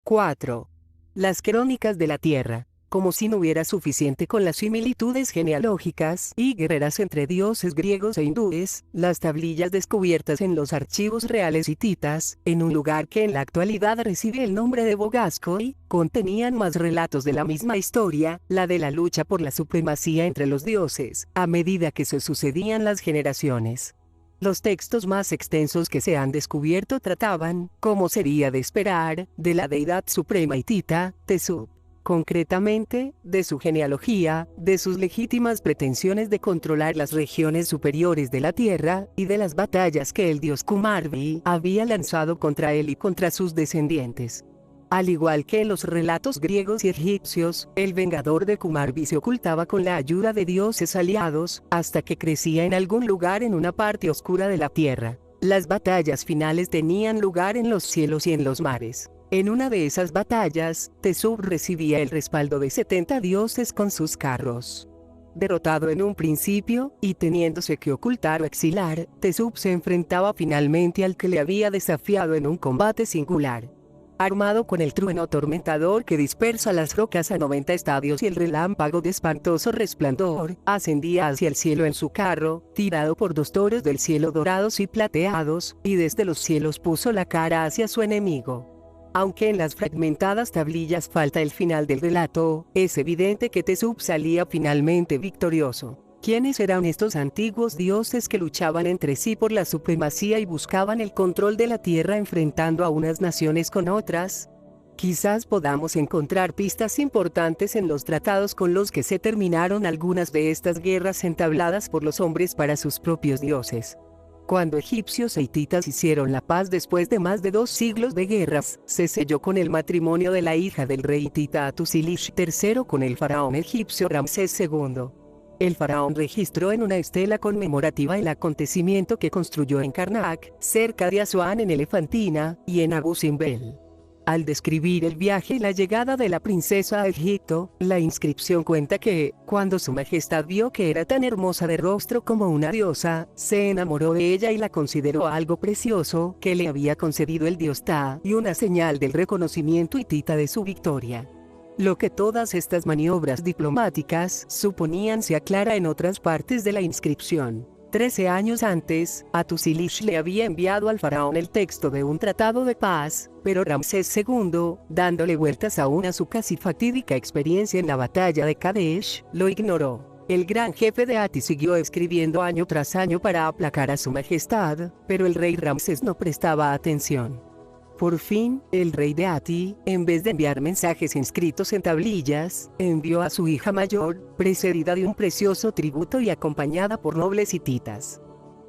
4. Las crónicas de la tierra. Como si no hubiera suficiente con las similitudes genealógicas y guerreras entre dioses griegos e hindúes, las tablillas descubiertas en los archivos reales hititas, en un lugar que en la actualidad recibe el nombre de Bogascoy, contenían más relatos de la misma historia, la de la lucha por la supremacía entre los dioses, a medida que se sucedían las generaciones. Los textos más extensos que se han descubierto trataban, como sería de esperar, de la deidad suprema hitita, Tesub. Concretamente, de su genealogía, de sus legítimas pretensiones de controlar las regiones superiores de la tierra, y de las batallas que el dios Kumarbi había lanzado contra él y contra sus descendientes. Al igual que en los relatos griegos y egipcios, el vengador de Kumarbi se ocultaba con la ayuda de dioses aliados, hasta que crecía en algún lugar en una parte oscura de la tierra. Las batallas finales tenían lugar en los cielos y en los mares. En una de esas batallas, Tesub recibía el respaldo de 70 dioses con sus carros. Derrotado en un principio, y teniéndose que ocultar o exilar, Tesub se enfrentaba finalmente al que le había desafiado en un combate singular. Armado con el trueno atormentador que dispersa las rocas a 90 estadios y el relámpago de espantoso resplandor, ascendía hacia el cielo en su carro, tirado por 2 toros del cielo dorados y plateados, y desde los cielos puso la cara hacia su enemigo. Aunque en las fragmentadas tablillas falta el final del relato, es evidente que Tesub salía finalmente victorioso. ¿Quiénes eran estos antiguos dioses que luchaban entre sí por la supremacía y buscaban el control de la tierra enfrentando a unas naciones con otras? Quizás podamos encontrar pistas importantes en los tratados con los que se terminaron algunas de estas guerras entabladas por los hombres para sus propios dioses. Cuando egipcios e hititas hicieron la paz después de más de 2 siglos de guerras, se selló con el matrimonio de la hija del rey hitita Hattusilish III con el faraón egipcio Ramsés II. El faraón registró en una estela conmemorativa el acontecimiento que construyó en Karnak, cerca de Asuán en Elefantina, y en Abu Simbel. Al describir el viaje y la llegada de la princesa a Egipto, la inscripción cuenta que, cuando su majestad vio que era tan hermosa de rostro como una diosa, se enamoró de ella y la consideró algo precioso que le había concedido el dios Ta y una señal del reconocimiento hitita de su victoria. Lo que todas estas maniobras diplomáticas suponían se aclara en otras partes de la inscripción. 13 años antes, Hattusilish le había enviado al faraón el texto de un tratado de paz, pero Ramsés II, dándole vueltas aún a su casi fatídica experiencia en la batalla de Kadesh, lo ignoró. El gran jefe de Hatti siguió escribiendo año tras año para aplacar a su majestad, pero el rey Ramsés no prestaba atención. Por fin, el rey de Hatti, en vez de enviar mensajes inscritos en tablillas, envió a su hija mayor, precedida de un precioso tributo y acompañada por nobles hititas.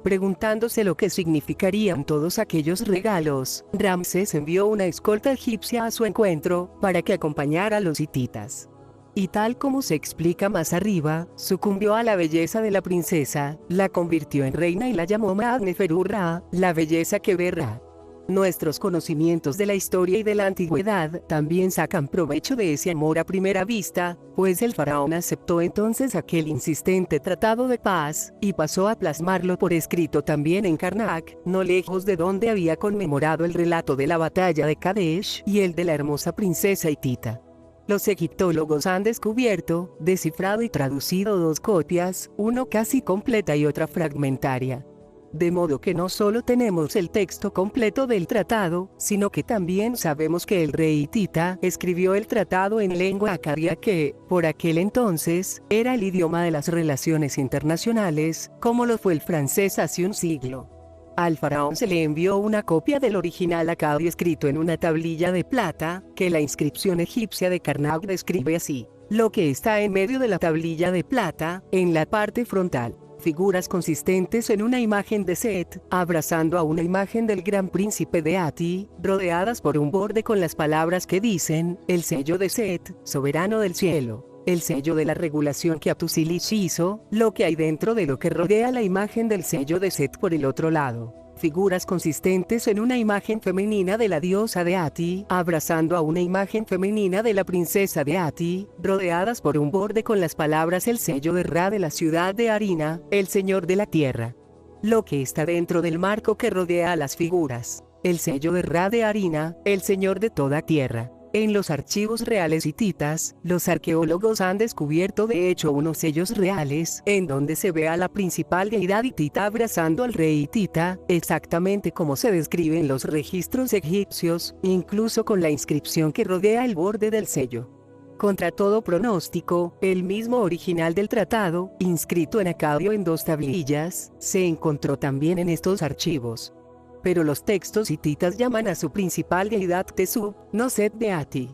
Preguntándose lo que significarían todos aquellos regalos, Ramsés envió una escolta egipcia a su encuentro, para que acompañara a los hititas. Y tal como se explica más arriba, sucumbió a la belleza de la princesa, la convirtió en reina y la llamó Ma'at-Neferu-Ra, la belleza que ve Ra. Nuestros conocimientos de la historia y de la antigüedad también sacan provecho de ese amor a primera vista, pues el faraón aceptó entonces aquel insistente tratado de paz, y pasó a plasmarlo por escrito también en Karnak, no lejos de donde había conmemorado el relato de la batalla de Kadesh y el de la hermosa princesa hitita. Los egiptólogos han descubierto, descifrado y traducido 2 copias, una casi completa y otra fragmentaria. De modo que no solo tenemos el texto completo del tratado, sino que también sabemos que el rey hitita escribió el tratado en lengua acadia que, por aquel entonces, era el idioma de las relaciones internacionales, como lo fue el francés hace un siglo. Al faraón se le envió una copia del original acadio escrito en una tablilla de plata, que la inscripción egipcia de Karnak describe así. Lo que está en medio de la tablilla de plata, en la parte frontal. Figuras consistentes en una imagen de Set, abrazando a una imagen del gran príncipe de Hatti, rodeadas por un borde con las palabras que dicen, el sello de Set, soberano del cielo, el sello de la regulación que Hattusilish hizo, lo que hay dentro de lo que rodea la imagen del sello de Set por el otro lado. Figuras consistentes en una imagen femenina de la diosa de Hatti, abrazando a una imagen femenina de la princesa de Hatti, rodeadas por un borde con las palabras el sello de Ra de la ciudad de Harina, el señor de la tierra. Lo que está dentro del marco que rodea a las figuras. El sello de Ra de Harina, el señor de toda tierra. En los archivos reales hititas, los arqueólogos han descubierto de hecho unos sellos reales, en donde se ve a la principal deidad hitita abrazando al rey hitita, exactamente como se describe en los registros egipcios, incluso con la inscripción que rodea el borde del sello. Contra todo pronóstico, el mismo original del tratado, inscrito en acadio en 2 tablillas, se encontró también en estos archivos. Pero los textos hititas llaman a su principal deidad Tesub, no Set de Ati.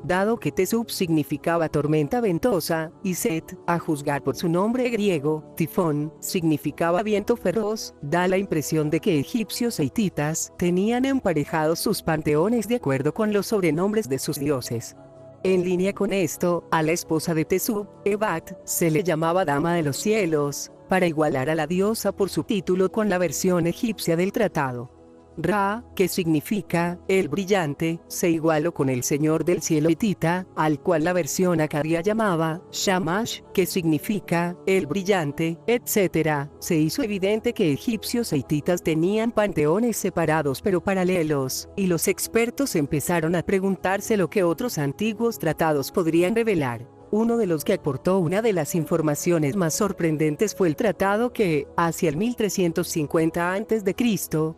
Dado que Tesub significaba tormenta ventosa, y Set, a juzgar por su nombre griego, tifón, significaba viento feroz, da la impresión de que egipcios e hititas tenían emparejados sus panteones de acuerdo con los sobrenombres de sus dioses. En línea con esto, a la esposa de Tesub, Ebat, se le llamaba Dama de los Cielos, para igualar a la diosa por su título con la versión egipcia del tratado. Ra, que significa el brillante, se igualó con el señor del cielo hitita, al cual la versión acadia llamaba Shamash, que significa el brillante, etc. Se hizo evidente que egipcios e hititas tenían panteones separados pero paralelos, y los expertos empezaron a preguntarse lo que otros antiguos tratados podrían revelar. Uno de los que aportó una de las informaciones más sorprendentes fue el tratado que, hacia el 1350 a.C.,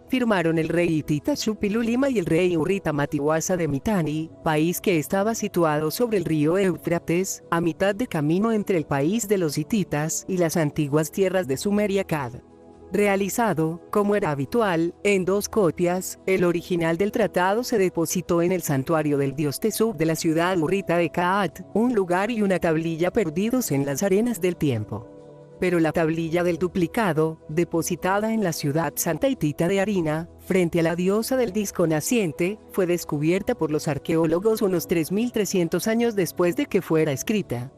firmaron el rey hitita Shupilulima y el rey hurrita Matiwasa de Mitanni, país que estaba situado sobre el río Éufrates, a mitad de camino entre el país de los hititas y las antiguas tierras de Sumer y Akkad. Realizado, como era habitual, en 2 copias, el original del tratado se depositó en el santuario del dios Tesub de la ciudad hurrita de Kaat, un lugar y una tablilla perdidos en las arenas del tiempo. Pero la tablilla del duplicado, depositada en la ciudad santa hitita de Arina, frente a la diosa del disco naciente, fue descubierta por los arqueólogos unos 3300 años después de que fuera escrita.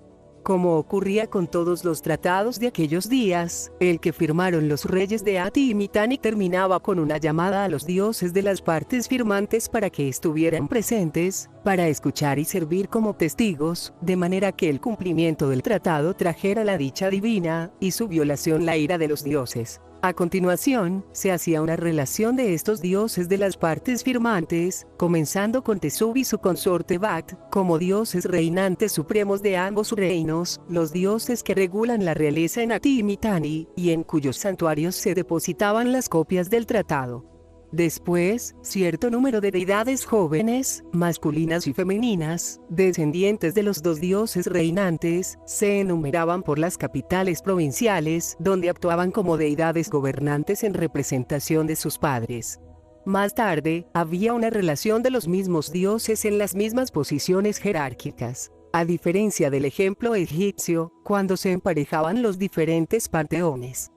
Como ocurría con todos los tratados de aquellos días, el que firmaron los reyes de Ati y Mitanni terminaba con una llamada a los dioses de las partes firmantes para que estuvieran presentes, para escuchar y servir como testigos, de manera que el cumplimiento del tratado trajera la dicha divina, y su violación la ira de los dioses. A continuación, se hacía una relación de estos dioses de las partes firmantes, comenzando con Tesub y su consorte Bat, como dioses reinantes supremos de ambos reinos, los dioses que regulan la realeza en Ati y Mitanni, y en cuyos santuarios se depositaban las copias del tratado. Después, cierto número de deidades jóvenes, masculinas y femeninas, descendientes de los 2 dioses reinantes, se enumeraban por las capitales provinciales, donde actuaban como deidades gobernantes en representación de sus padres. Más tarde, había una relación de los mismos dioses en las mismas posiciones jerárquicas. A diferencia del ejemplo egipcio, cuando se emparejaban los diferentes panteones.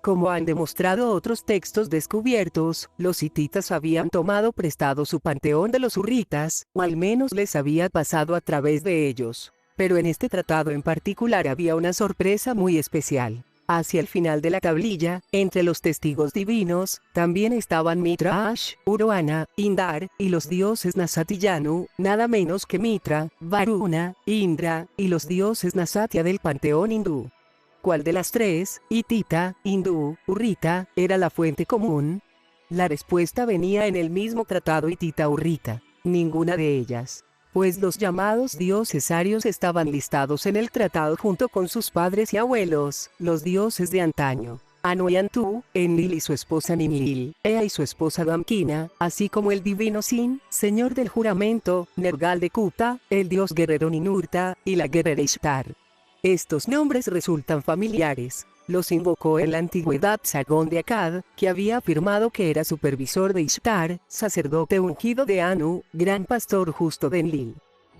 Como han demostrado otros textos descubiertos, los hititas habían tomado prestado su panteón de los hurritas, o al menos les había pasado a través de ellos. Pero en este tratado en particular había una sorpresa muy especial. Hacia el final de la tablilla, entre los testigos divinos, también estaban Mitra Ash, Uruana, Indar, y los dioses Nasat y Yanu, nada menos que Mitra, Varuna, Indra, y los dioses Nasatya del panteón hindú. ¿Cuál de las 3, hitita, hindú, hurrita, era la fuente común? La respuesta venía en el mismo tratado hitita-hurrita, ninguna de ellas. Pues los llamados dioses arios estaban listados en el tratado junto con sus padres y abuelos, los dioses de antaño. Anu y Antu, Enlil y su esposa Ninlil, Ea y su esposa Damkina, así como el divino Sin, señor del juramento, Nergal de Kuta, el dios guerrero Ninurta, y la guerrera Ishtar. Estos nombres resultan familiares. Los invocó en la antigüedad Sagón de Akkad, que había afirmado que era supervisor de Ishtar, sacerdote ungido de Anu, gran pastor justo de Enlil.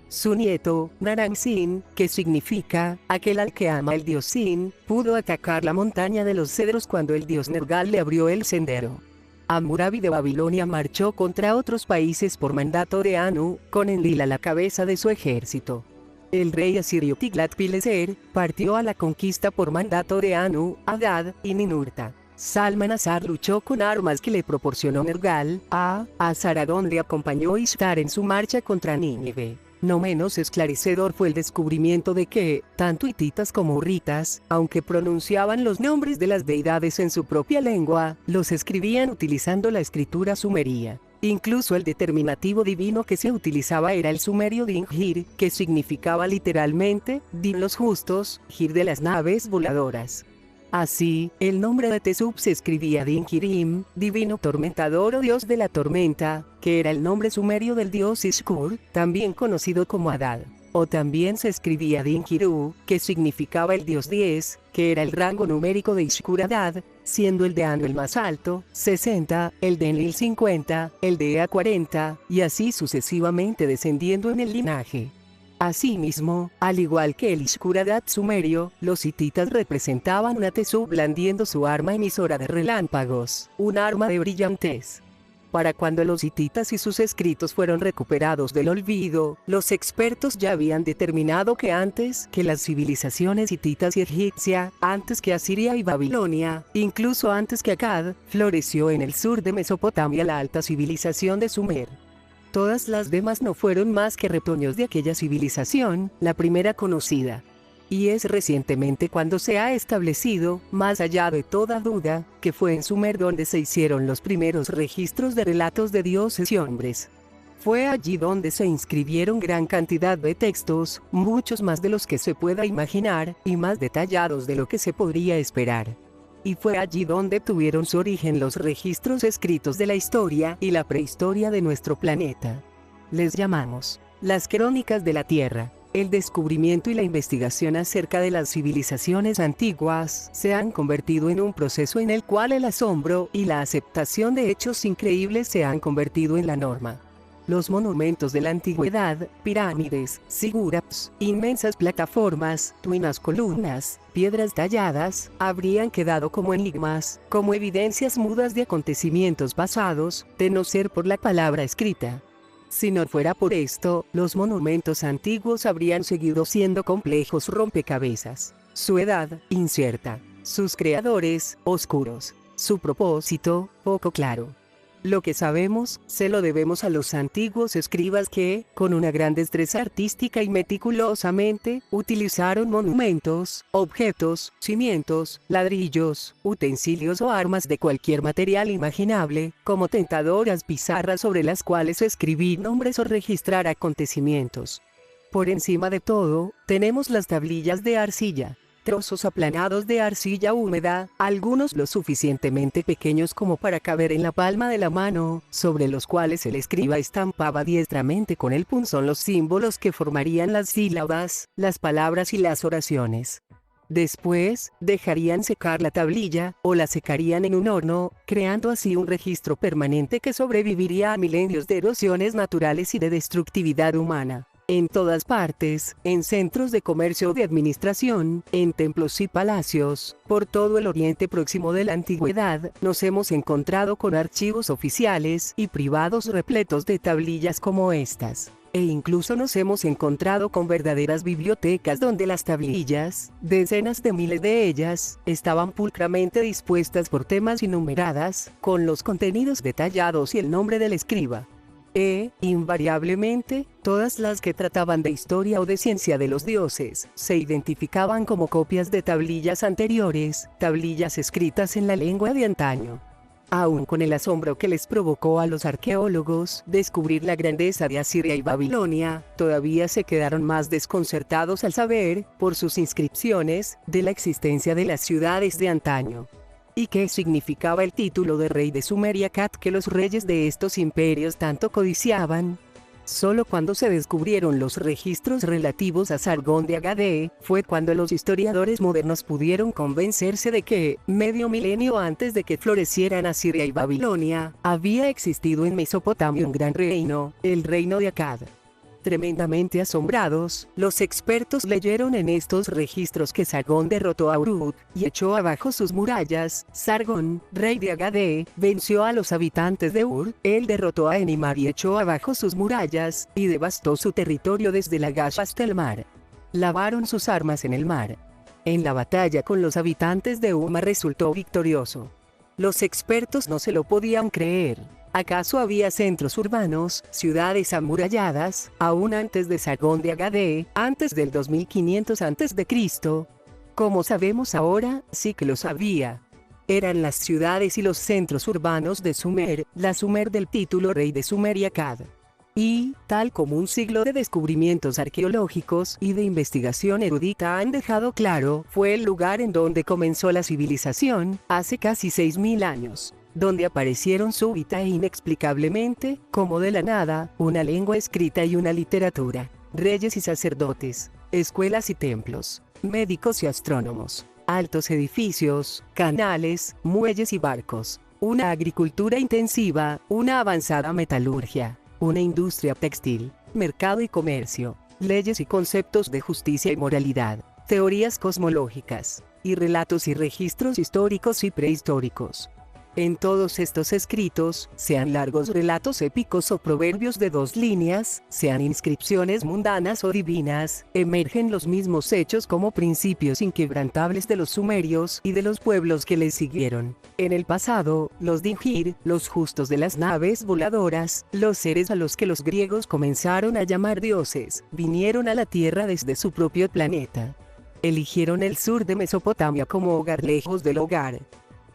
Su nieto, Naram Sin, que significa, aquel al que ama el dios Sin, pudo atacar la montaña de los cedros cuando el dios Nergal le abrió el sendero. Hammurabi de Babilonia marchó contra otros países por mandato de Anu, con Enlil a la cabeza de su ejército. El rey asirio Tiglat-Pileser partió a la conquista por mandato de Anu, Adad y Ninurta. Salmanasar luchó con armas que le proporcionó Nergal. A Sargón le acompañó Ishtar en su marcha contra Nínive. No menos esclarecedor fue el descubrimiento de que, tanto hititas como hurritas, aunque pronunciaban los nombres de las deidades en su propia lengua, los escribían utilizando la escritura sumeria. Incluso el determinativo divino que se utilizaba era el sumerio Din-Gir, que significaba literalmente, Din los justos, Gir de las naves voladoras. Así, el nombre de Tesub se escribía Din-Girim, divino tormentador o dios de la tormenta, que era el nombre sumerio del dios Ishkur, también conocido como Adad. O también se escribía Din-Giru, que significaba el dios 10, que era el rango numérico de Ishkur-Adad, siendo el de Anu el más alto, 60, el de Enlil 50, el de Ea 40, y así sucesivamente descendiendo en el linaje. Asimismo, al igual que el Ishkur-Adad sumerio, los hititas representaban una Tesub blandiendo su arma emisora de relámpagos, un arma de brillantez. Para cuando los hititas y sus escritos fueron recuperados del olvido, los expertos ya habían determinado que antes que las civilizaciones hititas y egipcia, antes que Asiria y Babilonia, incluso antes que Akkad, floreció en el sur de Mesopotamia la alta civilización de Sumer. Todas las demás no fueron más que retoños de aquella civilización, la primera conocida. Y es recientemente cuando se ha establecido, más allá de toda duda, que fue en Sumer donde se hicieron los primeros registros de relatos de dioses y hombres. Fue allí donde se inscribieron gran cantidad de textos, muchos más de los que se pueda imaginar, y más detallados de lo que se podría esperar. Y fue allí donde tuvieron su origen los registros escritos de la historia y la prehistoria de nuestro planeta. Les llamamos las crónicas de la Tierra. El descubrimiento y la investigación acerca de las civilizaciones antiguas se han convertido en un proceso en el cual el asombro y la aceptación de hechos increíbles se han convertido en la norma. Los monumentos de la antigüedad, pirámides, zigurats, inmensas plataformas, tuinas columnas, piedras talladas, habrían quedado como enigmas, como evidencias mudas de acontecimientos pasados, de no ser por la palabra escrita. Si no fuera por esto, los monumentos antiguos habrían seguido siendo complejos rompecabezas. Su edad, incierta. Sus creadores, oscuros. Su propósito, poco claro. Lo que sabemos, se lo debemos a los antiguos escribas que, con una gran destreza artística y meticulosamente, utilizaron monumentos, objetos, cimientos, ladrillos, utensilios o armas de cualquier material imaginable, como tentadoras pizarras sobre las cuales escribir nombres o registrar acontecimientos. Por encima de todo, tenemos las tablillas de arcilla. Trozos aplanados de arcilla húmeda, algunos lo suficientemente pequeños como para caber en la palma de la mano, sobre los cuales el escriba estampaba diestramente con el punzón los símbolos que formarían las sílabas, las palabras y las oraciones. Después, dejarían secar la tablilla, o la secarían en un horno, creando así un registro permanente que sobreviviría a milenios de erosiones naturales y de destructividad humana. En todas partes, en centros de comercio o de administración, en templos y palacios, por todo el Oriente Próximo de la Antigüedad, nos hemos encontrado con archivos oficiales y privados repletos de tablillas como estas. E incluso nos hemos encontrado con verdaderas bibliotecas donde las tablillas, decenas de miles de ellas, estaban pulcramente dispuestas por temas y numeradas, con los contenidos detallados y el nombre del escriba. Invariablemente, todas las que trataban de historia o de ciencia de los dioses, se identificaban como copias de tablillas anteriores, tablillas escritas en la lengua de antaño. Aún con el asombro que les provocó a los arqueólogos descubrir la grandeza de Asiria y Babilonia, todavía se quedaron más desconcertados al saber, por sus inscripciones, de la existencia de las ciudades de antaño. ¿Y qué significaba el título de rey de Sumer y Akkad que los reyes de estos imperios tanto codiciaban? Solo cuando se descubrieron los registros relativos a Sargón de Agade, fue cuando los historiadores modernos pudieron convencerse de que, medio milenio antes de que florecieran Asiria y Babilonia, había existido en Mesopotamia un gran reino, el reino de Akkad. Tremendamente asombrados, los expertos leyeron en estos registros que Sargón derrotó a Uruk y echó abajo sus murallas. Sargón, rey de Agade, venció a los habitantes de Ur, él derrotó a Enimar y echó abajo sus murallas, y devastó su territorio desde Lagash hasta el mar. Lavaron sus armas en el mar. En la batalla con los habitantes de Uma resultó victorioso. Los expertos no se lo podían creer. ¿Acaso había centros urbanos, ciudades amuralladas, aún antes de Sargón de Agade, antes del 2500 a.C.? Como sabemos ahora, sí que lo sabía. eran las ciudades y los centros urbanos de Sumer, la Sumer del título rey de Sumer y Akkad. Y, tal como un siglo de descubrimientos arqueológicos y de investigación erudita han dejado claro, fue el lugar en donde comenzó la civilización, hace casi 6000 años, donde aparecieron súbita e inexplicablemente, como de la nada, una lengua escrita y una literatura, reyes y sacerdotes, escuelas y templos, médicos y astrónomos, altos edificios, canales, muelles y barcos, una agricultura intensiva, una avanzada metalurgia, una industria textil, mercado y comercio, leyes y conceptos de justicia y moralidad, teorías cosmológicas, y relatos y registros históricos y prehistóricos. En todos estos escritos, sean largos relatos épicos o proverbios de 2 líneas, sean inscripciones mundanas o divinas, emergen los mismos hechos como principios inquebrantables de los sumerios y de los pueblos que les siguieron. En el pasado, los Dingir, los justos de las naves voladoras, los seres a los que los griegos comenzaron a llamar dioses, vinieron a la Tierra desde su propio planeta. Eligieron el sur de Mesopotamia como hogar lejos del hogar.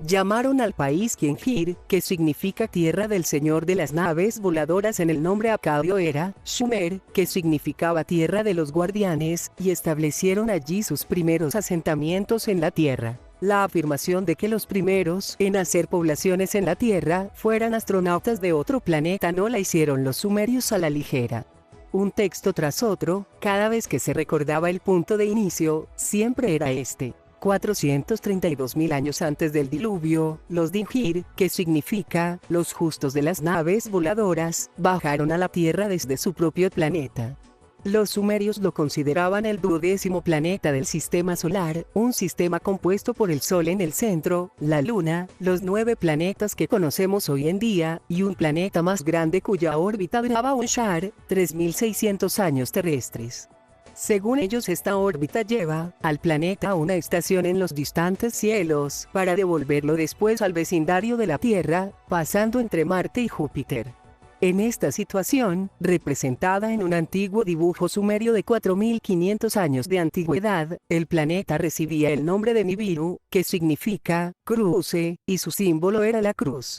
Llamaron al país Quienhir, que significa tierra del señor de las naves voladoras en el nombre acadio era, Shumer, que significaba tierra de los guardianes, y establecieron allí sus primeros asentamientos en la tierra. La afirmación de que los primeros en hacer poblaciones en la tierra fueran astronautas de otro planeta no la hicieron los sumerios a la ligera. Un texto tras otro, cada vez que se recordaba el punto de inicio, siempre era este. 432.000 años antes del diluvio, los Dingir, que significa, los justos de las naves voladoras, bajaron a la Tierra desde su propio planeta. Los sumerios lo consideraban el 12º planeta del sistema solar, un sistema compuesto por el Sol en el centro, la Luna, los 9 planetas que conocemos hoy en día, y un planeta más grande cuya órbita duraba un shar, 3.600 años terrestres. Según ellos, esta órbita lleva al planeta a una estación en los distantes cielos, para devolverlo después al vecindario de la Tierra, pasando entre Marte y Júpiter. En esta situación, representada en un antiguo dibujo sumerio de 4500 años de antigüedad, el planeta recibía el nombre de Nibiru, que significa cruce, y su símbolo era la cruz.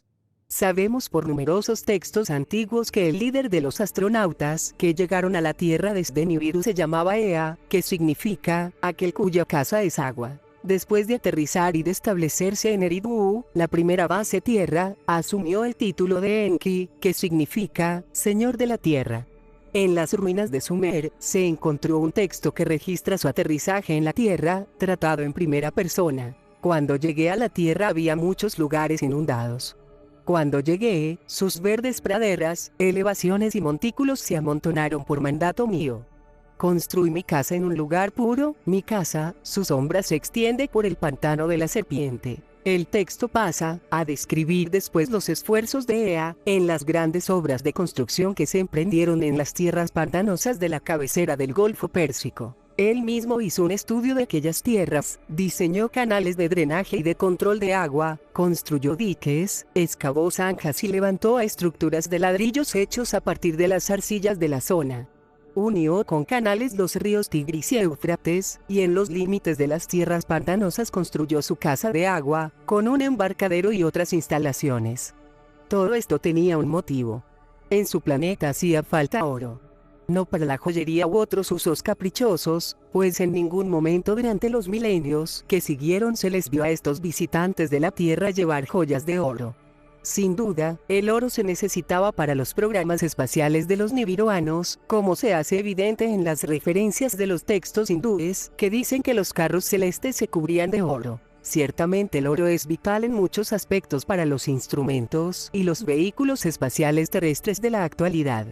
Sabemos por numerosos textos antiguos que el líder de los astronautas que llegaron a la Tierra desde Nibiru se llamaba Ea, que significa aquel cuya casa es agua. Después de aterrizar y de establecerse en Eridu, la primera base Tierra, asumió el título de Enki, que significa Señor de la Tierra. En las ruinas de Sumer, se encontró un texto que registra su aterrizaje en la Tierra, tratado en primera persona. Cuando llegué a la Tierra había muchos lugares inundados. Cuando llegué, sus verdes praderas, elevaciones y montículos se amontonaron por mandato mío. Construí mi casa en un lugar puro, mi casa, su sombra se extiende por el pantano de la serpiente. El texto pasa a describir después los esfuerzos de Ea en las grandes obras de construcción que se emprendieron en las tierras pantanosas de la cabecera del Golfo Pérsico. Él mismo hizo un estudio de aquellas tierras, diseñó canales de drenaje y de control de agua, construyó diques, excavó zanjas y levantó a estructuras de ladrillos hechos a partir de las arcillas de la zona. Unió con canales los ríos Tigris y Éufrates, y en los límites de las tierras pantanosas construyó su casa de agua, con un embarcadero y otras instalaciones. Todo esto tenía un motivo. En su planeta hacía falta oro. No para la joyería u otros usos caprichosos, pues en ningún momento durante los milenios que siguieron se les vio a estos visitantes de la Tierra llevar joyas de oro. Sin duda, el oro se necesitaba para los programas espaciales de los nibiruanos, como se hace evidente en las referencias de los textos hindúes, que dicen que los carros celestes se cubrían de oro. Ciertamente el oro es vital en muchos aspectos para los instrumentos y los vehículos espaciales terrestres de la actualidad.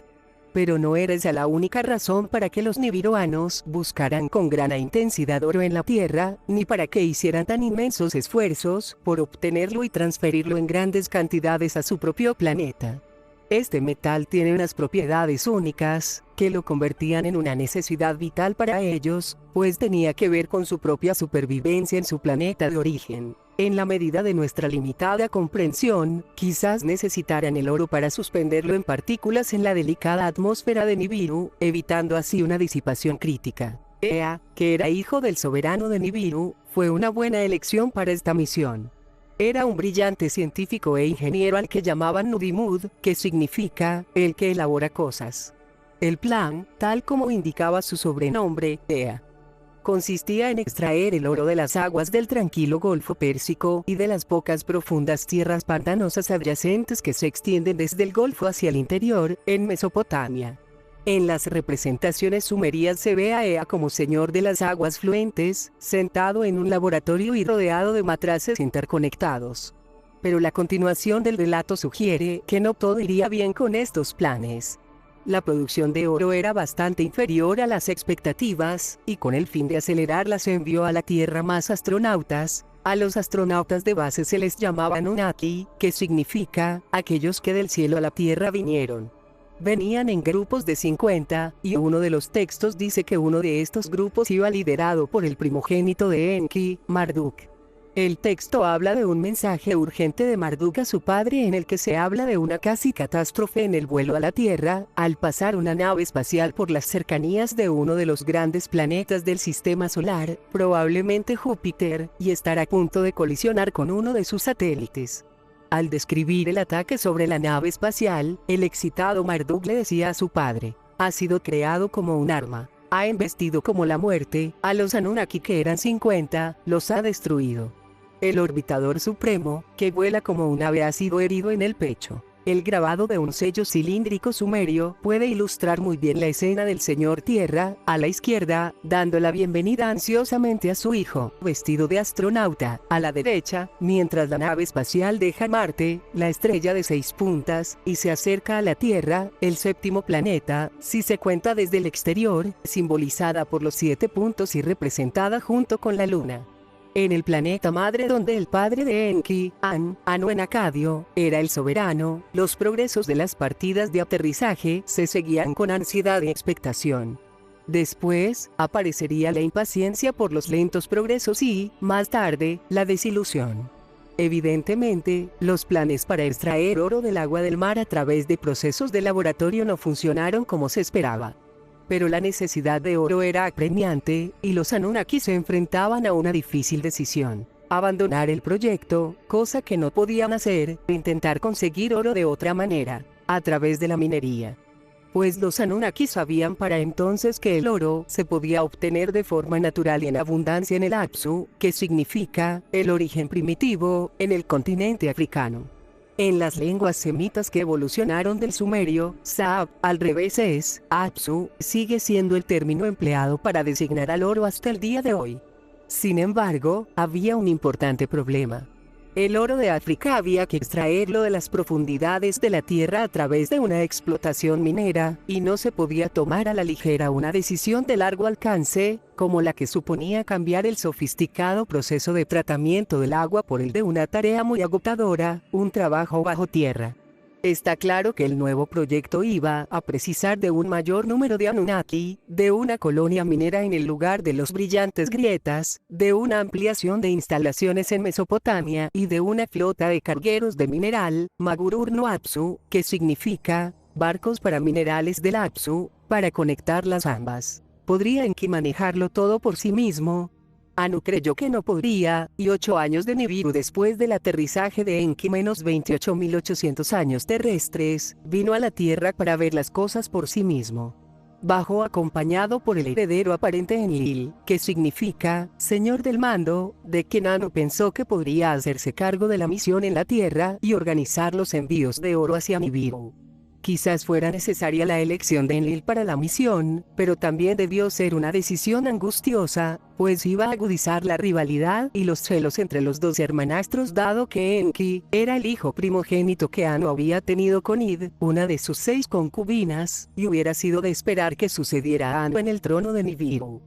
Pero no era esa la única razón para que los nibiruanos buscaran con gran intensidad oro en la Tierra, ni para que hicieran tan inmensos esfuerzos por obtenerlo y transferirlo en grandes cantidades a su propio planeta. Este metal tiene unas propiedades únicas, que lo convertían en una necesidad vital para ellos, pues tenía que ver con su propia supervivencia en su planeta de origen. En la medida de nuestra limitada comprensión, quizás necesitaran el oro para suspenderlo en partículas en la delicada atmósfera de Nibiru, evitando así una disipación crítica. Ea, que era hijo del soberano de Nibiru, fue una buena elección para esta misión. Era un brillante científico e ingeniero al que llamaban Nudimud, que significa, el que elabora cosas. El plan, tal como indicaba su sobrenombre, Ea, consistía en extraer el oro de las aguas del tranquilo Golfo Pérsico y de las pocas profundas tierras pantanosas adyacentes que se extienden desde el Golfo hacia el interior, en Mesopotamia. En las representaciones sumerias se ve a Ea como señor de las aguas fluentes, sentado en un laboratorio y rodeado de matraces interconectados. Pero la continuación del relato sugiere que no todo iría bien con estos planes. La producción de oro era bastante inferior a las expectativas, y con el fin de acelerarla se envió a la Tierra más astronautas. A los astronautas de base se les llamaba Anunnaki, que significa, aquellos que del cielo a la Tierra vinieron. Venían en grupos de 50, y uno de los textos dice que uno de estos grupos iba liderado por el primogénito de Enki, Marduk. El texto habla de un mensaje urgente de Marduk a su padre en el que se habla de una casi catástrofe en el vuelo a la Tierra, al pasar una nave espacial por las cercanías de uno de los grandes planetas del sistema solar, probablemente Júpiter, y estar a punto de colisionar con uno de sus satélites. Al describir el ataque sobre la nave espacial, el excitado Marduk le decía a su padre: ha sido creado como un arma, ha embestido como la muerte, a los Anunnaki que eran 50, los ha destruido. El orbitador supremo, que vuela como un ave, ha sido herido en el pecho. El grabado de un sello cilíndrico sumerio puede ilustrar muy bien la escena del señor Tierra, a la izquierda, dando la bienvenida ansiosamente a su hijo, vestido de astronauta, a la derecha, mientras la nave espacial deja Marte, la estrella de 6 puntas, y se acerca a la Tierra, el séptimo planeta, si se cuenta desde el exterior, simbolizada por los 7 puntos y representada junto con la Luna. En el planeta madre donde el padre de Enki, Anu en acadio, era el soberano, los progresos de las partidas de aterrizaje se seguían con ansiedad y expectación. Después, aparecería la impaciencia por los lentos progresos y, más tarde, la desilusión. Evidentemente, los planes para extraer oro del agua del mar a través de procesos de laboratorio no funcionaron como se esperaba. Pero la necesidad de oro era apremiante, y los Anunnaki se enfrentaban a una difícil decisión: abandonar el proyecto, cosa que no podían hacer, e intentar conseguir oro de otra manera, a través de la minería. Pues los Anunnaki sabían para entonces que el oro se podía obtener de forma natural y en abundancia en el Apsu, que significa, el origen primitivo, en el continente africano. En las lenguas semitas que evolucionaron del sumerio, Sab, al revés es, Apsu, sigue siendo el término empleado para designar al oro hasta el día de hoy. Sin embargo, había un importante problema. El oro de África había que extraerlo de las profundidades de la tierra a través de una explotación minera, y no se podía tomar a la ligera una decisión de largo alcance, como la que suponía cambiar el sofisticado proceso de tratamiento del agua por el de una tarea muy agotadora, un trabajo bajo tierra. Está claro que el nuevo proyecto iba a precisar de un mayor número de Anunnaki, de una colonia minera en el lugar de los brillantes grietas, de una ampliación de instalaciones en Mesopotamia y de una flota de cargueros de mineral, Magurur no Apsu, que significa, barcos para minerales del Apsu, para conectarlas ambas. ¿Podría Enki manejarlo todo por sí mismo? Anu creyó que no podría, y 8 años de Nibiru después del aterrizaje de Enki menos 28.800 años terrestres, vino a la Tierra para ver las cosas por sí mismo. Bajó acompañado por el heredero aparente Enlil, que significa, señor del mando, de quien Anu pensó que podría hacerse cargo de la misión en la Tierra y organizar los envíos de oro hacia Nibiru. Quizás fuera necesaria la elección de Enlil para la misión, pero también debió ser una decisión angustiosa, pues iba a agudizar la rivalidad y los celos entre los dos hermanastros, dado que Enki era el hijo primogénito que Anu había tenido con Id, una de sus 6 concubinas, y hubiera sido de esperar que sucediera a Anu en el trono de Nibiru.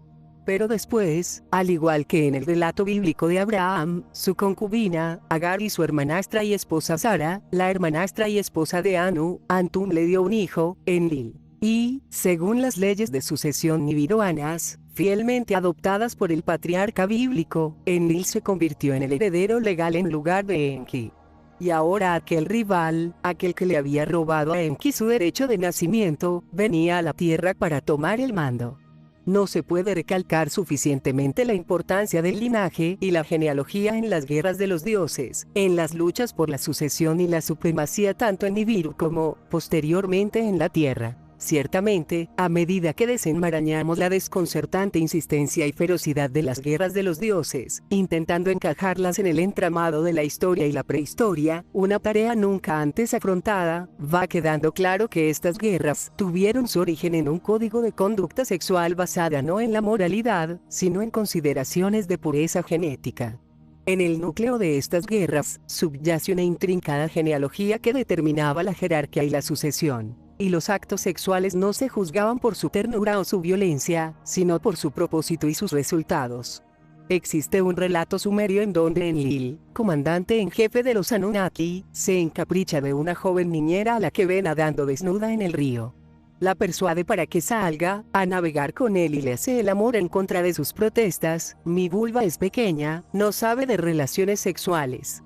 Pero después, al igual que en el relato bíblico de Abraham, su concubina, Agar, y su hermanastra y esposa Sara, la hermanastra y esposa de Anu, Antum, le dio un hijo, Enlil. Y, según las leyes de sucesión nibiruanas, fielmente adoptadas por el patriarca bíblico, Enlil se convirtió en el heredero legal en lugar de Enki. Y ahora aquel rival, aquel que le había robado a Enki su derecho de nacimiento, venía a la tierra para tomar el mando. No se puede recalcar suficientemente la importancia del linaje y la genealogía en las guerras de los dioses, en las luchas por la sucesión y la supremacía tanto en Nibiru como, posteriormente, en la Tierra. Ciertamente, a medida que desenmarañamos la desconcertante insistencia y ferocidad de las guerras de los dioses, intentando encajarlas en el entramado de la historia y la prehistoria, una tarea nunca antes afrontada, va quedando claro que estas guerras tuvieron su origen en un código de conducta sexual basada no en la moralidad, sino en consideraciones de pureza genética. En el núcleo de estas guerras, subyace una intrincada genealogía que determinaba la jerarquía y la sucesión. Y los actos sexuales no se juzgaban por su ternura o su violencia, sino por su propósito y sus resultados. Existe un relato sumerio en donde Enlil, comandante en jefe de los Anunnaki, se encapricha de una joven niñera a la que ve nadando desnuda en el río. La persuade para que salga a navegar con él y le hace el amor en contra de sus protestas. Mi vulva es pequeña, no sabe de relaciones sexuales.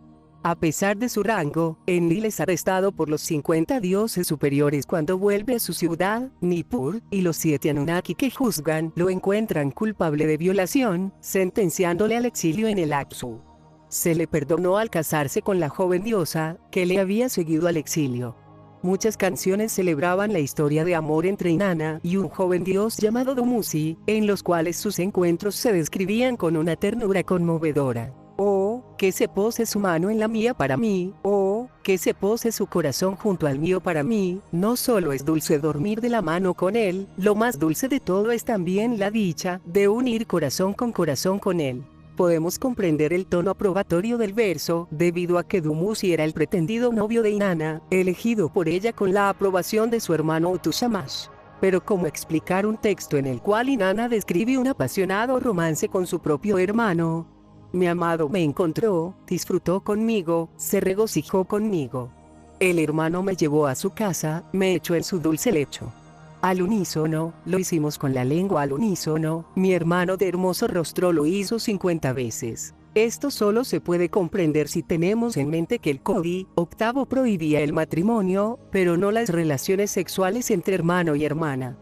A pesar de su rango, Enlil es arrestado por los 50 dioses superiores cuando vuelve a su ciudad, Nippur, y los 7 Anunnaki que juzgan lo encuentran culpable de violación, sentenciándole al exilio en el Apsu. Se le perdonó al casarse con la joven diosa, que le había seguido al exilio. Muchas canciones celebraban la historia de amor entre Inanna y un joven dios llamado Dumuzi, en los cuales sus encuentros se describían con una ternura conmovedora. Oh, que se pose su mano en la mía para mí, oh, que se pose su corazón junto al mío para mí. No solo es dulce dormir de la mano con él, lo más dulce de todo es también la dicha de unir corazón con él. Podemos comprender el tono aprobatorio del verso, debido a que Dumuzi era el pretendido novio de Inanna, elegido por ella con la aprobación de su hermano Utushamash. Pero ¿cómo explicar un texto en el cual Inanna describe un apasionado romance con su propio hermano? Mi amado me encontró, disfrutó conmigo, se regocijó conmigo. El hermano me llevó a su casa, me echó en su dulce lecho. Al unísono, lo hicimos con la lengua al unísono, mi hermano de hermoso rostro lo hizo 50 veces. Esto solo se puede comprender si tenemos en mente que el Código octavo prohibía el matrimonio, pero no las relaciones sexuales entre hermano y hermana.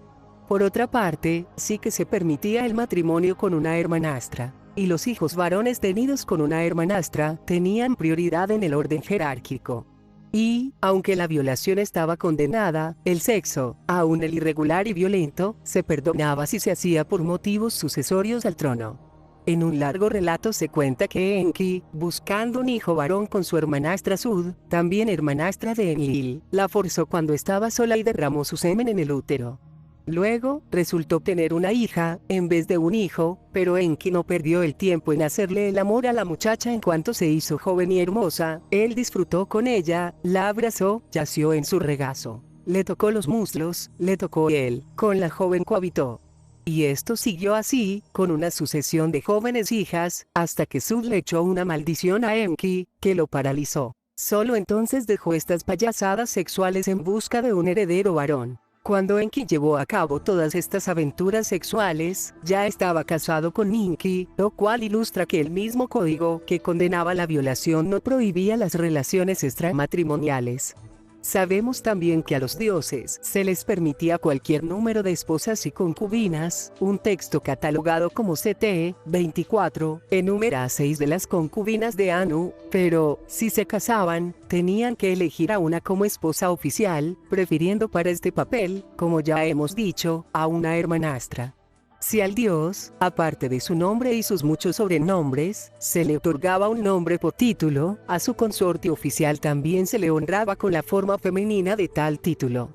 Por otra parte, sí que se permitía el matrimonio con una hermanastra. Y los hijos varones tenidos con una hermanastra tenían prioridad en el orden jerárquico. Y, aunque la violación estaba condenada, el sexo, aun el irregular y violento, se perdonaba si se hacía por motivos sucesorios al trono. En un largo relato se cuenta que Enki, buscando un hijo varón con su hermanastra Sud, también hermanastra de Enlil, la forzó cuando estaba sola y derramó su semen en el útero. Luego, resultó tener una hija, en vez de un hijo, pero Enki no perdió el tiempo en hacerle el amor a la muchacha en cuanto se hizo joven y hermosa. Él disfrutó con ella, la abrazó, yació en su regazo. Le tocó los muslos, le tocó él, con la joven cohabitó. Y esto siguió así, con una sucesión de jóvenes hijas, hasta que Sud le echó una maldición a Enki, que lo paralizó. Solo entonces dejó estas payasadas sexuales en busca de un heredero varón. Cuando Enki llevó a cabo todas estas aventuras sexuales, ya estaba casado con Ninki, lo cual ilustra que el mismo código que condenaba la violación no prohibía las relaciones extramatrimoniales. Sabemos también que a los dioses se les permitía cualquier número de esposas y concubinas. Un texto catalogado como CT 24 enumera a 6 de las concubinas de Anu, pero, si se casaban, tenían que elegir a una como esposa oficial, prefiriendo para este papel, como ya hemos dicho, a una hermanastra. Si al dios, aparte de su nombre y sus muchos sobrenombres, se le otorgaba un nombre por título, a su consorte oficial también se le honraba con la forma femenina de tal título.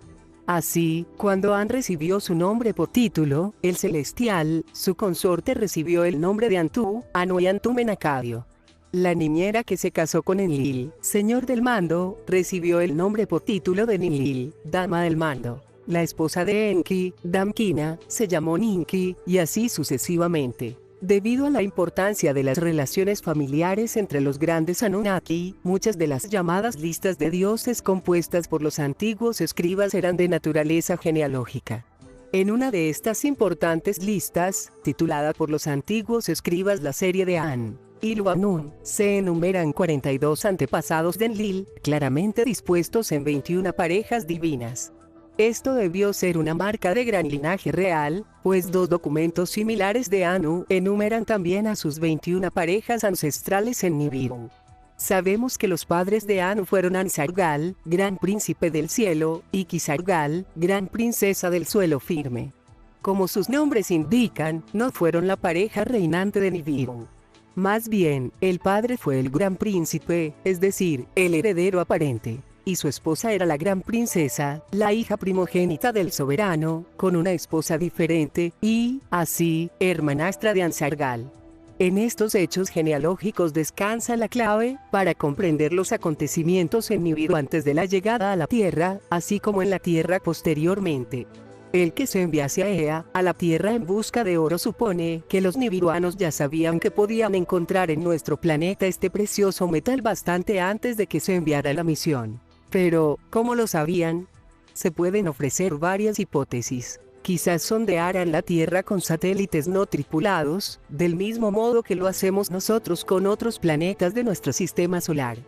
Así, cuando An recibió su nombre por título, el celestial, su consorte recibió el nombre de Antu, Anu y Antumenacadio. La niñera que se casó con Enlil, señor del mando, recibió el nombre por título de Ninlil, dama del mando. La esposa de Enki, Damkina, se llamó Ninki, y así sucesivamente. Debido a la importancia de las relaciones familiares entre los grandes Anunnaki, muchas de las llamadas listas de dioses compuestas por los antiguos escribas eran de naturaleza genealógica. En una de estas importantes listas, titulada por los antiguos escribas la serie de An, Ilu Anun, se enumeran 42 antepasados de Enlil, claramente dispuestos en 21 parejas divinas. Esto debió ser una marca de gran linaje real, pues dos documentos similares de Anu enumeran también a sus 21 parejas ancestrales en Nibiru. Sabemos que los padres de Anu fueron Ansargal, gran príncipe del cielo, y Kisargal, gran princesa del suelo firme. Como sus nombres indican, no fueron la pareja reinante de Nibiru. Más bien, el padre fue el gran príncipe, es decir, el heredero aparente. Y su esposa era la gran princesa, la hija primogénita del soberano, con una esposa diferente, y, así, hermanastra de Ansargal. En estos hechos genealógicos descansa la clave, para comprender los acontecimientos en Nibiru antes de la llegada a la Tierra, así como en la Tierra posteriormente. El que se enviase a Ea, a la Tierra en busca de oro supone que los nibiruanos ya sabían que podían encontrar en nuestro planeta este precioso metal bastante antes de que se enviara la misión. Pero, ¿cómo lo sabían? Se pueden ofrecer varias hipótesis. Quizás sondearan la Tierra con satélites no tripulados, del mismo modo que lo hacemos nosotros con otros planetas de nuestro sistema solar.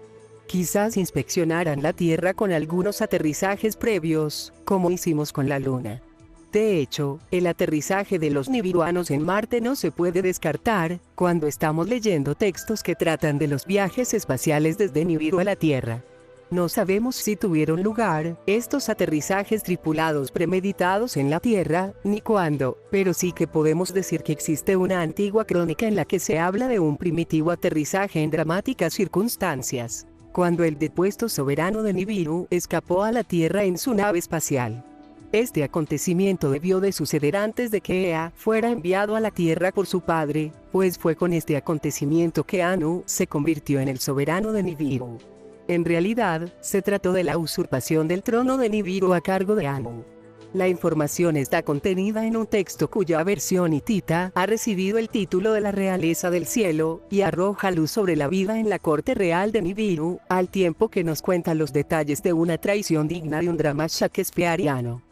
Quizás inspeccionaran la Tierra con algunos aterrizajes previos, como hicimos con la Luna. De hecho, el aterrizaje de los nibiruanos en Marte no se puede descartar, cuando estamos leyendo textos que tratan de los viajes espaciales desde Nibiru a la Tierra. No sabemos si tuvieron lugar estos aterrizajes tripulados premeditados en la Tierra, ni cuándo, pero sí que podemos decir que existe una antigua crónica en la que se habla de un primitivo aterrizaje en dramáticas circunstancias, cuando el depuesto soberano de Nibiru escapó a la Tierra en su nave espacial. Este acontecimiento debió de suceder antes de que Ea fuera enviado a la Tierra por su padre, pues fue con este acontecimiento que Anu se convirtió en el soberano de Nibiru. En realidad, se trató de la usurpación del trono de Nibiru a cargo de Anu. La información está contenida en un texto cuya versión hitita ha recibido el título de la realeza del cielo, y arroja luz sobre la vida en la corte real de Nibiru, al tiempo que nos cuenta los detalles de una traición digna de un drama shakespeariano.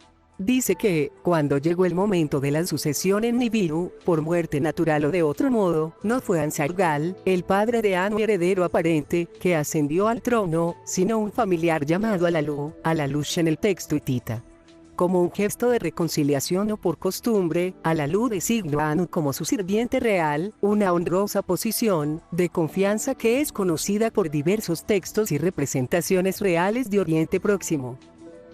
Dice que, cuando llegó el momento de la sucesión en Nibiru, por muerte natural o de otro modo, no fue Ansargal, el padre de Anu heredero aparente, que ascendió al trono, sino un familiar llamado Alalush en el texto hitita. Como un gesto de reconciliación o por costumbre, Alalu designó a Anu como su sirviente real, una honrosa posición de confianza que es conocida por diversos textos y representaciones reales de Oriente Próximo.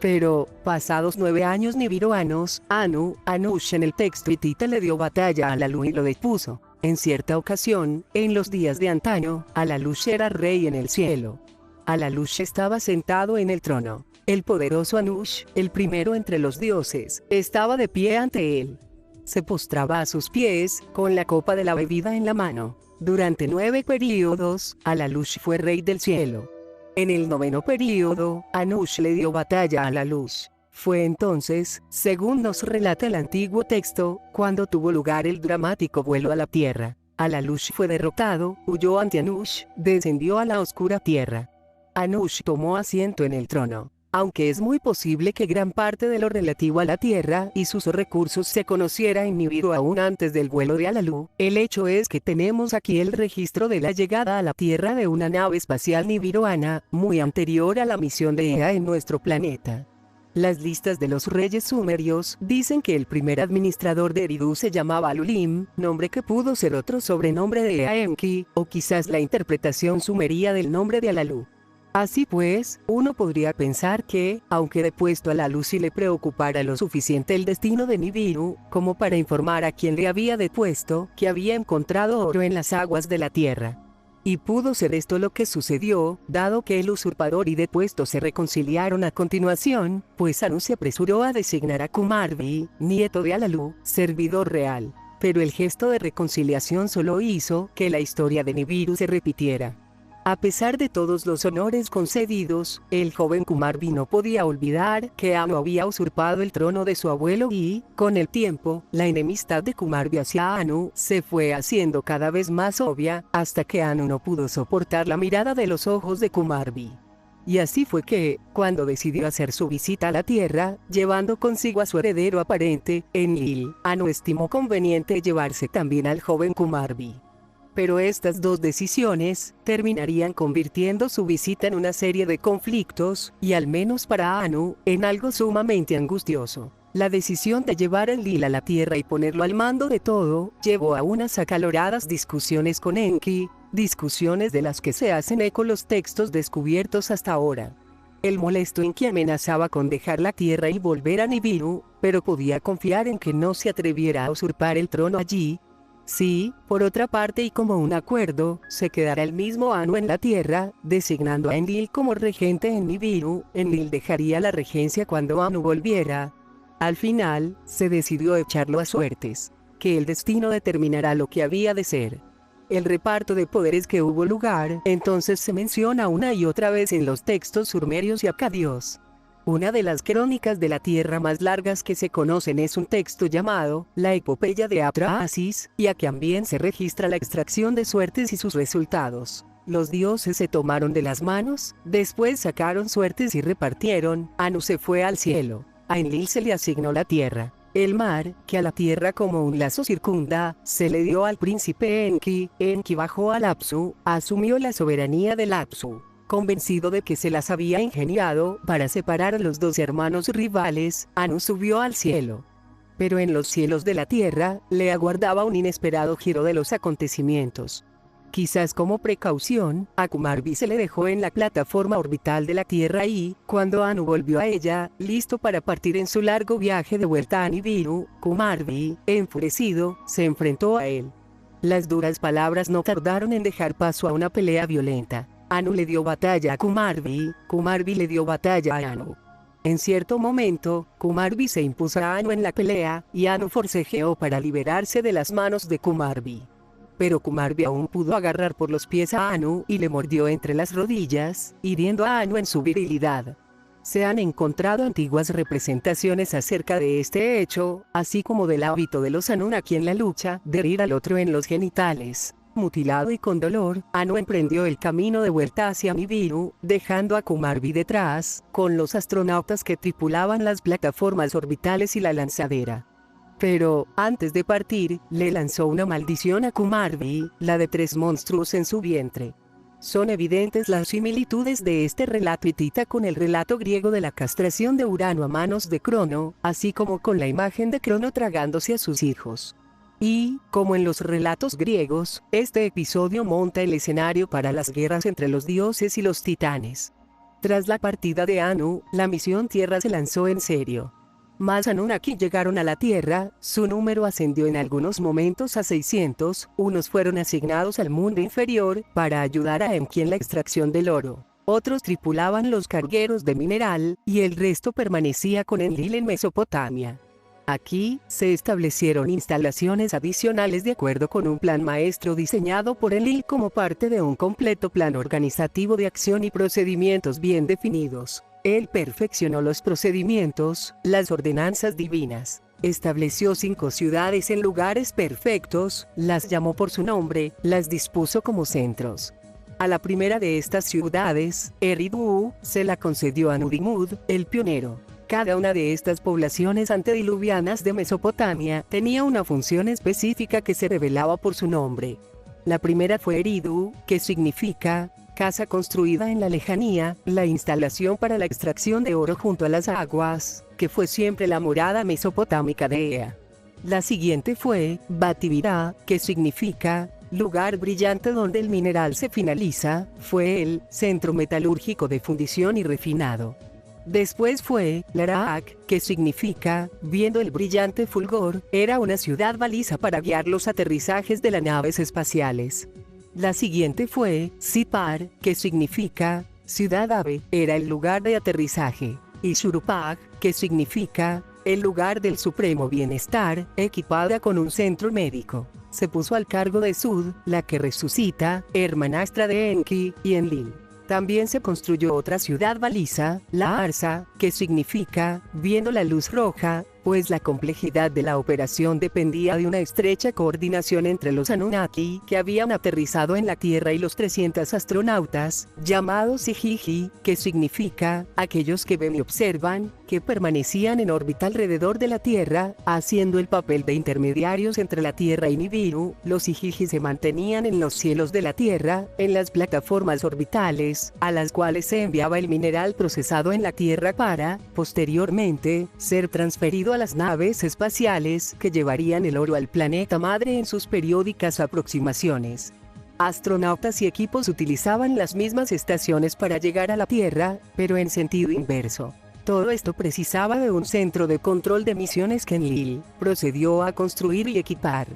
Pero, pasados 9 años nibiruanos, Anush en el texto hitita le dio batalla a Alalu y lo depuso. En cierta ocasión, en los días de antaño, Alalush era rey en el cielo. Alalush estaba sentado en el trono. El poderoso Anush, el primero entre los dioses, estaba de pie ante él. Se postraba a sus pies, con la copa de la bebida en la mano. Durante 9 períodos, Alalush fue rey del cielo. En el 9º período, Anush le dio batalla a Alalush. Fue entonces, según nos relata el antiguo texto, cuando tuvo lugar el dramático vuelo a la tierra. Alalush fue derrotado, huyó ante Anush, descendió a la oscura tierra. Anush tomó asiento en el trono. Aunque es muy posible que gran parte de lo relativo a la Tierra y sus recursos se conociera en Nibiru aún antes del vuelo de Alalu, el hecho es que tenemos aquí el registro de la llegada a la Tierra de una nave espacial nibiruana, muy anterior a la misión de Ea en nuestro planeta. Las listas de los reyes sumerios dicen que el primer administrador de Eridu se llamaba Alulim, nombre que pudo ser otro sobrenombre de Ea Enki, o quizás la interpretación sumeria del nombre de Alalu. Así pues, uno podría pensar que, aunque depuesto a Alalu sí le preocupara lo suficiente el destino de Nibiru, como para informar a quien le había depuesto que había encontrado oro en las aguas de la tierra. Y pudo ser esto lo que sucedió, dado que el usurpador y depuesto se reconciliaron a continuación, pues Anu se apresuró a designar a Kumarbi, nieto de Alalu, servidor real. Pero el gesto de reconciliación solo hizo que la historia de Nibiru se repitiera. A pesar de todos los honores concedidos, el joven Kumarbi no podía olvidar que Anu había usurpado el trono de su abuelo y, con el tiempo, la enemistad de Kumarbi hacia Anu se fue haciendo cada vez más obvia, hasta que Anu no pudo soportar la mirada de los ojos de Kumarbi. Y así fue que, cuando decidió hacer su visita a la Tierra, llevando consigo a su heredero aparente, Enlil, Anu estimó conveniente llevarse también al joven Kumarbi. Pero estas dos decisiones terminarían convirtiendo su visita en una serie de conflictos, y al menos para Anu, en algo sumamente angustioso. La decisión de llevar a Enlil a la Tierra y ponerlo al mando de todo, llevó a unas acaloradas discusiones con Enki, discusiones de las que se hacen eco los textos descubiertos hasta ahora. El molesto Enki amenazaba con dejar la Tierra y volver a Nibiru, pero podía confiar en que no se atreviera a usurpar el trono allí. Sí, por otra parte y como un acuerdo, se quedará el mismo Anu en la Tierra, designando a Enlil como regente en Nibiru. Enlil dejaría la regencia cuando Anu volviera. Al final, se decidió echarlo a suertes, que el destino determinará lo que había de ser. El reparto de poderes que hubo lugar entonces se menciona una y otra vez en los textos sumerios y acadios. Una de las crónicas de la Tierra más largas que se conocen es un texto llamado La Epopeya de Atrahasis, y aquí también se registra la extracción de suertes y sus resultados. Los dioses se tomaron de las manos, después sacaron suertes y repartieron. Anu se fue al cielo. A Enlil se le asignó la tierra. El mar, que a la tierra como un lazo circunda, se le dio al príncipe Enki. Enki bajó al Apsu, asumió la soberanía del Apsu. Convencido de que se las había ingeniado para separar a los dos hermanos rivales, Anu subió al cielo. Pero en los cielos de la tierra, le aguardaba un inesperado giro de los acontecimientos. Quizás como precaución, a Kumarbi se le dejó en la plataforma orbital de la Tierra y, cuando Anu volvió a ella, listo para partir en su largo viaje de vuelta a Nibiru, Kumarbi, enfurecido, se enfrentó a él. Las duras palabras no tardaron en dejar paso a una pelea violenta. Anu le dio batalla a Kumarbi, Kumarbi le dio batalla a Anu. En cierto momento, Kumarbi se impuso a Anu en la pelea, y Anu forcejeó para liberarse de las manos de Kumarbi. Pero Kumarbi aún pudo agarrar por los pies a Anu y le mordió entre las rodillas, hiriendo a Anu en su virilidad. Se han encontrado antiguas representaciones acerca de este hecho, así como del hábito de los Anunnaki en la lucha de herir al otro en los genitales. Mutilado y con dolor, Anu emprendió el camino de vuelta hacia Nibiru, dejando a Kumarbi detrás, con los astronautas que tripulaban las plataformas orbitales y la lanzadera. Pero, antes de partir, le lanzó una maldición a Kumarbi, la de 3 monstruos en su vientre. Son evidentes las similitudes de este relato hitita con el relato griego de la castración de Urano a manos de Crono, así como con la imagen de Crono tragándose a sus hijos. Y, como en los relatos griegos, este episodio monta el escenario para las guerras entre los dioses y los titanes. Tras la partida de Anu, la misión Tierra se lanzó en serio. Más Anunnaki llegaron a la Tierra, su número ascendió en algunos momentos a 600, unos fueron asignados al mundo inferior, para ayudar a Enki en la extracción del oro. Otros tripulaban los cargueros de mineral, y el resto permanecía con Enlil en Mesopotamia. Aquí, se establecieron instalaciones adicionales de acuerdo con un plan maestro diseñado por Enlil como parte de un completo plan organizativo de acción y procedimientos bien definidos. Él perfeccionó los procedimientos, las ordenanzas divinas. Estableció 5 ciudades en lugares perfectos, las llamó por su nombre, las dispuso como centros. A la primera de estas ciudades, Eridu, se la concedió a Nudimud, el pionero. Cada una de estas poblaciones antediluvianas de Mesopotamia tenía una función específica que se revelaba por su nombre. La primera fue Eridu, que significa casa construida en la lejanía, la instalación para la extracción de oro junto a las aguas, que fue siempre la morada mesopotámica de Ea. La siguiente fue Bativirá, que significa lugar brillante donde el mineral se finaliza, fue el centro metalúrgico de fundición y refinado. Después fue Larak, que significa viendo el brillante fulgor, era una ciudad baliza para guiar los aterrizajes de las naves espaciales. La siguiente fue Sipar, que significa ciudad ave, era el lugar de aterrizaje, y Shurupag, que significa el lugar del supremo bienestar, equipada con un centro médico. Se puso al cargo de Sud, la que resucita, hermanastra de Enki y Enlil. También se construyó otra ciudad baliza, la Arsa, que significa viendo la luz roja, pues la complejidad de la operación dependía de una estrecha coordinación entre los Anunnaki que habían aterrizado en la Tierra y los 300 astronautas, llamados Igigi, que significa, aquellos que ven y observan, que permanecían en órbita alrededor de la Tierra, haciendo el papel de intermediarios entre la Tierra y Nibiru. Los Igigi se mantenían en los cielos de la Tierra, en las plataformas orbitales, a las cuales se enviaba el mineral procesado en la Tierra para, posteriormente, ser transferido a las naves espaciales que llevarían el oro al planeta madre en sus periódicas aproximaciones. Astronautas y equipos utilizaban las mismas estaciones para llegar a la Tierra, pero en sentido inverso. Todo esto precisaba de un centro de control de misiones que Enlil procedió a construir y equipar.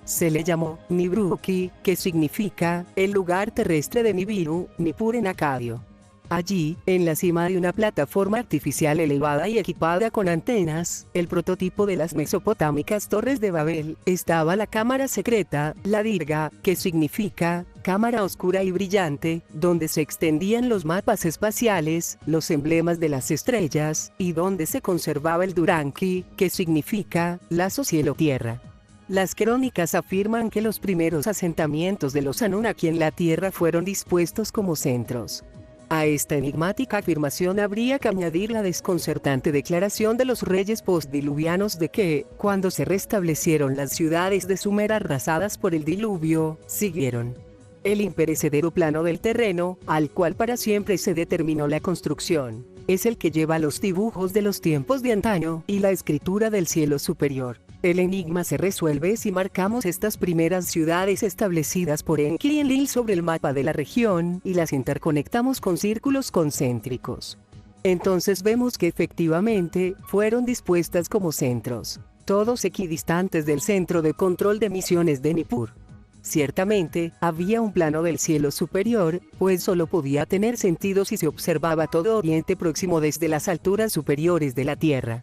Se le llamó Nibruki, que significa el lugar terrestre de Nibiru, Nippur en acadio. Allí, en la cima de una plataforma artificial elevada y equipada con antenas, el prototipo de las mesopotámicas torres de Babel, estaba la cámara secreta, la Dirga, que significa cámara oscura y brillante, donde se extendían los mapas espaciales, los emblemas de las estrellas, y donde se conservaba el Duranki, que significa lazo cielo-tierra. Las crónicas afirman que los primeros asentamientos de los Anunnaki en la Tierra fueron dispuestos como centros. A esta enigmática afirmación habría que añadir la desconcertante declaración de los reyes postdiluvianos de que, cuando se restablecieron las ciudades de Sumer arrasadas por el diluvio, siguieron el imperecedero plano del terreno, al cual para siempre se determinó la construcción. Es el que lleva los dibujos de los tiempos de antaño y la escritura del cielo superior. El enigma se resuelve si marcamos estas primeras ciudades establecidas por Enki y Enlil sobre el mapa de la región y las interconectamos con círculos concéntricos. Entonces vemos que efectivamente fueron dispuestas como centros, todos equidistantes del centro de control de misiones de Nippur. Ciertamente, había un plano del cielo superior, pues solo podía tener sentido si se observaba todo Oriente Próximo desde las alturas superiores de la Tierra.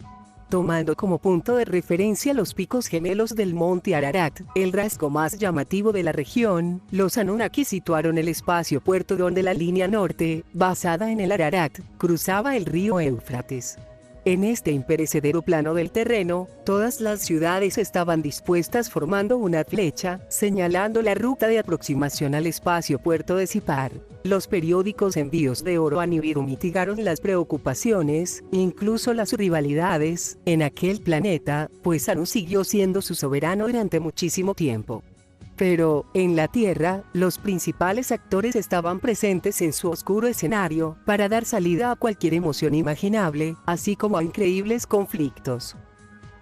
Tomando como punto de referencia los picos gemelos del monte Ararat, el rasgo más llamativo de la región, los Anunnaki situaron el espacio puerto donde la línea norte, basada en el Ararat, cruzaba el río Éufrates. En este imperecedero plano del terreno, todas las ciudades estaban dispuestas formando una flecha, señalando la ruta de aproximación al espacio puerto de Sipar. Los periódicos envíos de oro a Nibiru mitigaron las preocupaciones, incluso las rivalidades, en aquel planeta, pues Anu siguió siendo su soberano durante muchísimo tiempo. Pero, en la Tierra, los principales actores estaban presentes en su oscuro escenario, para dar salida a cualquier emoción imaginable, así como a increíbles conflictos.